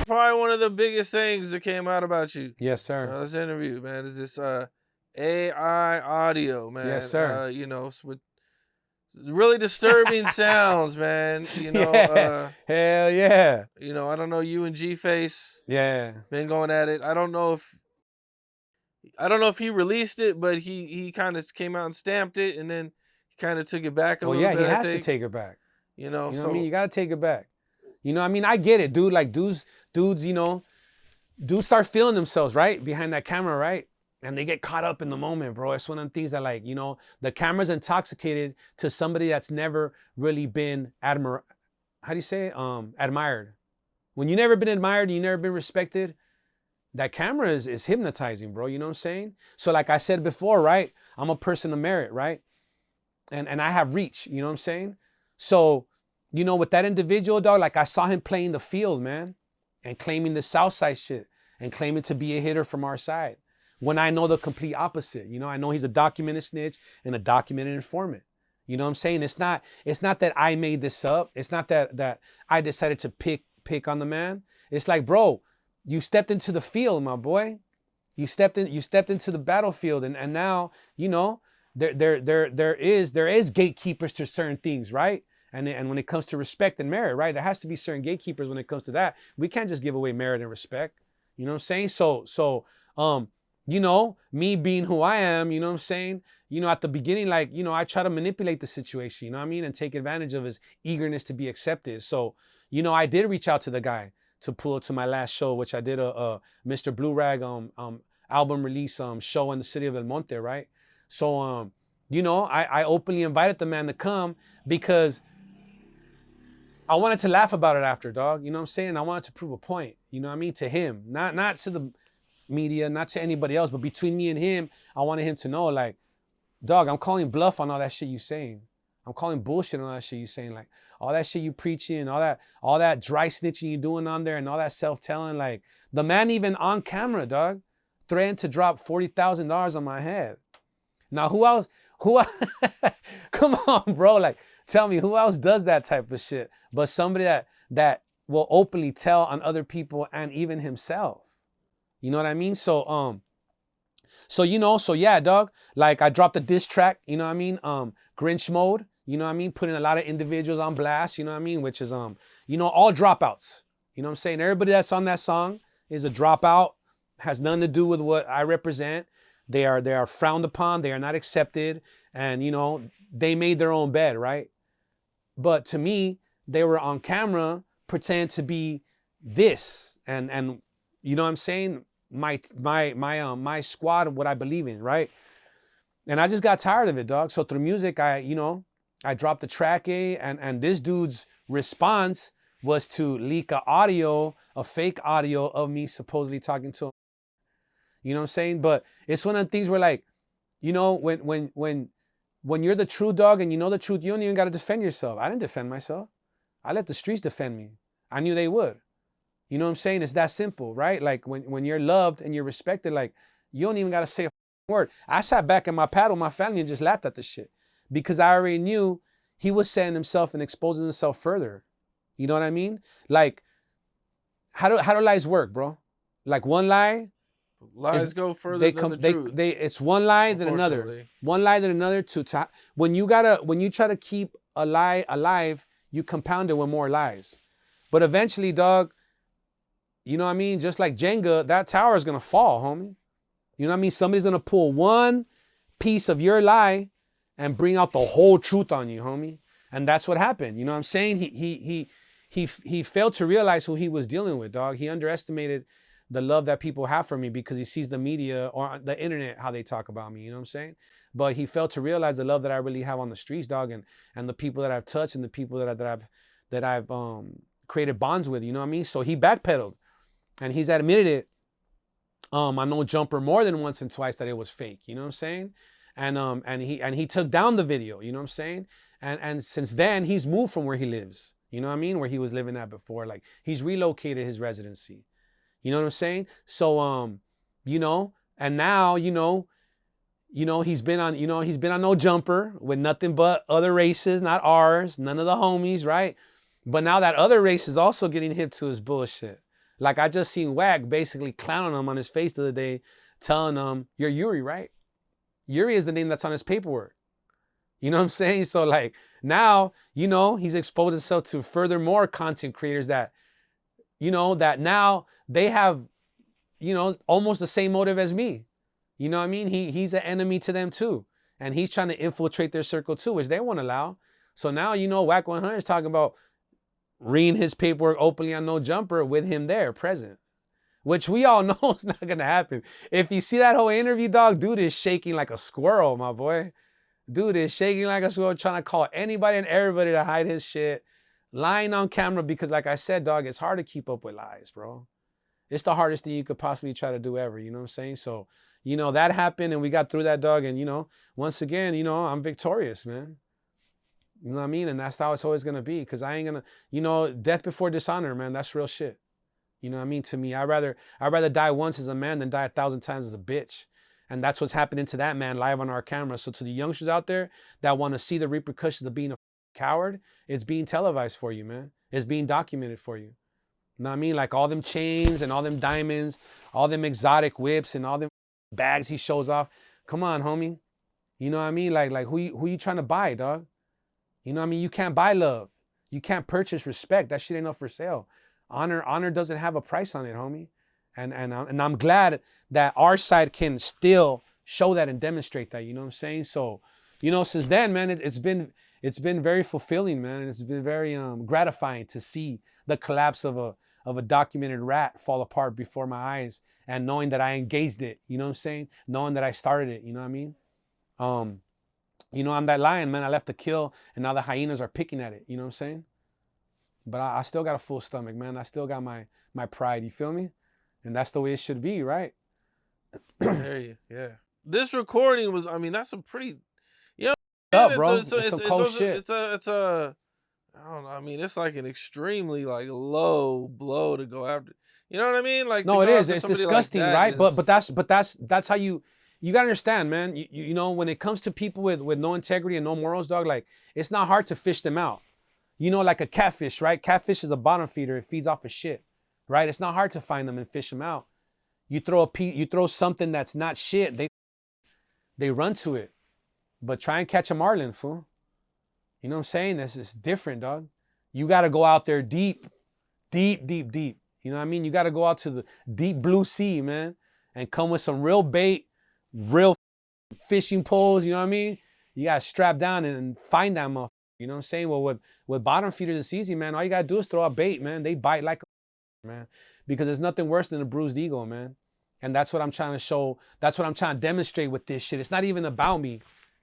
Probably one of the biggest things that came out about you. Yes, sir. This interview, man, is this AI audio, man. Yes, sir. You know, with really disturbing sounds, man. Yeah. Hell yeah. You know, I don't know, you and G-Face Yeah. been going at it. I don't know if he released it, but he kind of came out and stamped it, and then he kind of took it back a Well, little yeah, bit. he has I to think. take it back. You know, You know so what I mean? You gotta take it back. You know what I mean? I get it, dude. Like dudes, you know, dudes start feeling themselves, right? Behind that camera, right? And they get caught up in the moment, bro. It's one of the things that, like, you know, the camera's intoxicated to somebody that's never really been admired. When you never been admired, you never been respected, that camera is hypnotizing, bro. You know what I'm saying? So like I said before, right? I'm a person of merit, right? And I have reach, you know what I'm saying? So, you know, with that individual, dog, like I saw him playing the field, man, and claiming the Southside shit and claiming to be a hitter from our side. When I know the complete opposite, you know, I know he's a documented snitch and a documented informant. You know what I'm saying? It's not that I made this up. It's not that I decided to pick on the man. It's like, bro, you stepped into the field, my boy. You stepped into the battlefield, and now, you know, there is gatekeepers to certain things, right? And when it comes to respect and merit, right? There has to be certain gatekeepers when it comes to that. We can't just give away merit and respect. You know what I'm saying? So you know, me being who I am, you know what I'm saying? You know, at the beginning, like, you know, I try to manipulate the situation, you know what I mean? And take advantage of his eagerness to be accepted. So, you know, I did reach out to the guy to pull it to my last show, which I did a Mr. Blue Rag album release show in the city of El Monte, right? So you know, I openly invited the man to come because I wanted to laugh about it after, dog. You know what I'm saying? I wanted to prove a point, you know what I mean, to him, not to the media, not to anybody else, but between me and him, I wanted him to know, like, dog, I'm calling bluff on all that shit you saying. I'm calling bullshit on all that shit you saying, like all that shit you preaching, all that dry snitching you doing on there, and all that self-telling. Like the man even on camera, dog, threatened to drop $40,000 on my head. Now who else? Come on, bro. Like tell me who else does that type of shit? But somebody that will openly tell on other people and even himself. You know what I mean? So you know, so yeah, dog. Like I dropped a diss track, you know what I mean? Grinch mode, you know what I mean? Putting a lot of individuals on blast, you know what I mean? Which is you know, all dropouts. You know what I'm saying? Everybody that's on that song is a dropout, has nothing to do with what I represent. They are frowned upon, they are not accepted, and you know, they made their own bed, right? But to me, they were on camera pretending to be this, and you know what I'm saying? My squad, what I believe in, right? And I just got tired of it, dog. So through music, I dropped the track A, and this dude's response was to leak a fake audio of me supposedly talking to him. You know what I'm saying? But it's one of the things where, like, you know, when you're the true dog and you know the truth, you don't even got to defend yourself. I didn't defend myself. I let the streets defend me. I knew they would. You know what I'm saying? It's that simple, right? Like when you're loved and you're respected, like you don't even got to say a word. I sat back in my pad with my family and just laughed at the shit because I already knew he was setting himself and exposing himself further. You know what I mean? Like how do lies work, bro? Like one lie, lies go further than the truth. It's one lie then another. One lie then another. When you try to keep a lie alive, you compound it with more lies. But eventually, dog, you know what I mean? Just like Jenga, that tower is going to fall, homie. You know what I mean? Somebody's going to pull one piece of your lie and bring out the whole truth on you, homie. And that's what happened. You know what I'm saying? He failed to realize who he was dealing with, dog. He underestimated the love that people have for me because he sees the media or the internet, how they talk about me, you know what I'm saying? But he failed to realize the love that I really have on the streets, dog, and the people that I've touched and the people that I've created bonds with, you know what I mean? So he backpedaled. And he's admitted it on No Jumper more than once and twice that it was fake, you know what I'm saying? And he took down the video, you know what I'm saying? And since then he's moved from where he lives, you know what I mean? Where he was living at before. Like he's relocated his residency. You know what I'm saying? So you know, and now, you know, he's been on No Jumper with nothing but other races, not ours, none of the homies, right? But now that other race is also getting hip to his bullshit. Like I just seen Wack basically clowning him on his face the other day, telling him, "You're Yuri, right? Yuri is the name that's on his paperwork." You know what I'm saying? So like now, you know, he's exposed himself to furthermore content creators that, you know, that now they have, you know, almost the same motive as me. You know what I mean? He's an enemy to them too. And he's trying to infiltrate their circle too, which they won't allow. So now, you know, Wack100 is talking about reading his paperwork openly on No Jumper with him there present, which we all know is not going to happen. If you see that whole interview, dog, dude is shaking like a squirrel, my boy. Dude is shaking like a squirrel, trying to call anybody and everybody to hide his shit, lying on camera because, like I said, dog, it's hard to keep up with lies, bro. It's the hardest thing you could possibly try to do ever, you know what I'm saying? So, you know, that happened and we got through that, dog. And, you know, once again, you know, I'm victorious, man. You know what I mean? And that's how it's always going to be, because I ain't going to, you know, death before dishonor, man. That's real shit. You know what I mean? To me, I'd rather die once as a man than die 1,000 times as a bitch. And that's what's happening to that man live on our camera. So to the youngsters out there that want to see the repercussions of being a coward, it's being televised for you, man. It's being documented for you. You know what I mean? Like all them chains and all them diamonds, all them exotic whips and all them bags he shows off. Come on, homie. You know what I mean? Like who you trying to buy, dog? You know what I mean? You can't buy love. You can't purchase respect. That shit ain't up for sale. Honor doesn't have a price on it, homie. And I'm glad that our side can still show that and demonstrate that. You know what I'm saying? So, you know, since then, man, it's been very fulfilling, man. And it's been very gratifying to see the collapse of a documented rat fall apart before my eyes, and knowing that I engaged it. You know what I'm saying? Knowing that I started it. You know what I mean? You know, I'm that lion, man. I left the kill, and now the hyenas are picking at it. You know what I'm saying? But I still got a full stomach, man. I still got my pride. You feel me? And that's the way it should be, right? There you, yeah. This recording was, I mean, that's some pretty, yeah, Up, bro. It's some cold shit. It's a, I don't know. I mean, it's like an extremely like low blow to go after. You know what I mean? Like, no, it is. It's somebody disgusting, like right? is... But that's how you gotta understand, man. You know, when it comes to people with no integrity and no morals, dog, like it's not hard to fish them out. You know, like a catfish, right? Catfish is a bottom feeder. It feeds off of shit, right? It's not hard to find them and fish them out. You throw something that's not shit, they run to it. But try and catch a marlin, fool. You know what I'm saying? It's different, dog. You got to go out there deep. You know what I mean? You got to go out to the deep blue sea, man, and come with some real bait, real fishing poles. You know what I mean? You got to strap down and find that motherfucker. You know what I'm saying? Well, with bottom feeders, it's easy, man. All you got to do is throw a bait, man. They bite like a man, because there's nothing worse than a bruised ego, man. And that's what I'm trying to show. That's what I'm trying to demonstrate with this shit. It's not even about me.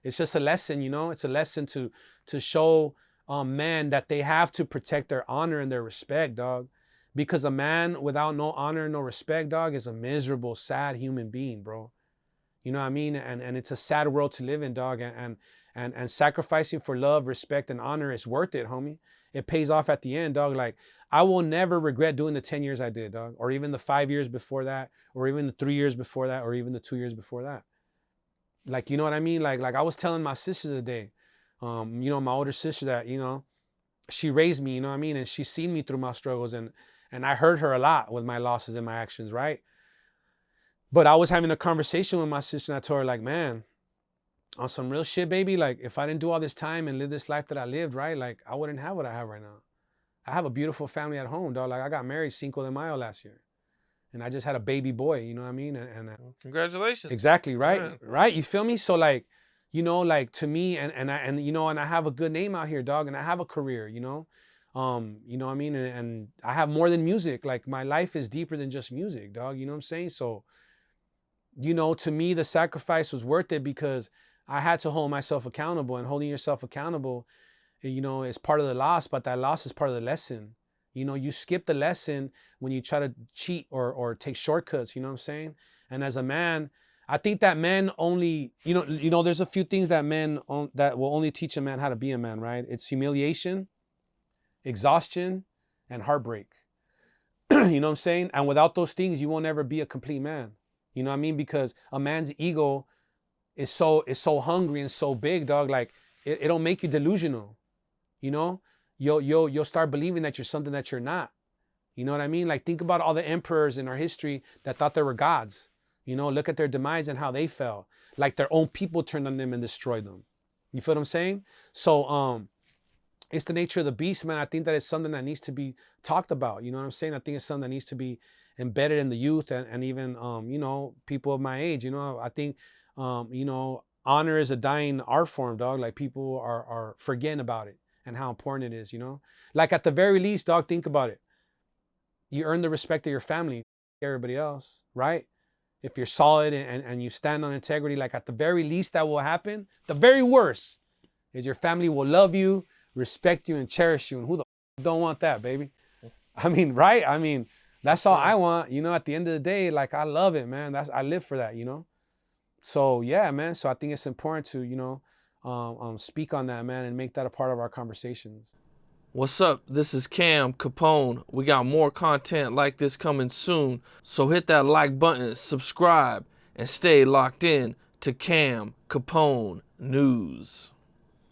It's just a lesson, you know? It's a lesson to show men that they have to protect their honor and their respect, dog. Because a man without no honor and no respect, dog, is a miserable, sad human being, bro. You know what I mean? And it's a sad world to live in, dog. And sacrificing for love, respect, and honor is worth it, homie. It pays off at the end, dog. Like, I will never regret doing the 10 years I did, dog. Or even the 5 years before that. Or even the 3 years before that. Or even the 2 years before that. Like, you know what I mean? Like I was telling my sister today, you know, my older sister, that, you know, she raised me, you know what I mean? And she's seen me through my struggles, and I hurt her a lot with my losses and my actions, right? But I was having a conversation with my sister, and I told her, like, man, on some real shit, baby, like, if I didn't do all this time and live this life that I lived, right, like, I wouldn't have what I have right now. I have a beautiful family at home, dog. Like, I got married Cinco de Mayo last year. And I just had a baby boy, you know what I mean? And congratulations. Exactly, right? Yeah. Right? You feel me? So like, you know, like to me, and you know, and I have a good name out here, dog, and I have a career, you know? You know what I mean? And I have more than music. Like, my life is deeper than just music, dog. You know what I'm saying? So, you know, to me, the sacrifice was worth it, because I had to hold myself accountable, and holding yourself accountable, you know, is part of the loss, but that loss is part of the lesson. You know, you skip the lesson when you try to cheat or take shortcuts, you know what I'm saying? And as a man, I think that men only, you know, there's a few things that that will only teach a man how to be a man, right? It's humiliation, exhaustion, and heartbreak. You know what I'm saying? And without those things, you won't ever be a complete man. You know what I mean? Because a man's ego is so hungry and so big, dog. Like, it'll make you delusional, you know? You'll start believing that you're something that you're not. You know what I mean? Like, think about all the emperors in our history that thought they were gods. You know, look at their demise and how they fell. Like their own people turned on them and destroyed them. You feel what I'm saying? So it's the nature of the beast, man. I think that it's something that needs to be talked about. You know what I'm saying? I think it's something that needs to be embedded in the youth and even you know, people of my age. You know, I think you know, honor is a dying art form, dog. Like, people are forgetting about it and how important it is, you know? Like, at the very least, dog, think about it. You earn the respect of your family, everybody else, right? If you're solid and you stand on integrity, like, at the very least that will happen. The very worst is your family will love you, respect you, and cherish you. And who the don't want that, baby? I mean, right? I mean, that's all I want. You know, at the end of the day, like, I love it, man. I live for that, you know? So yeah, man. So I think it's important to, you know, speak on that, man, and make that a part of our conversations. What's up? This is Cam Capone. We got more content like this coming soon, so hit that like button, subscribe, and stay locked in to Cam Capone News.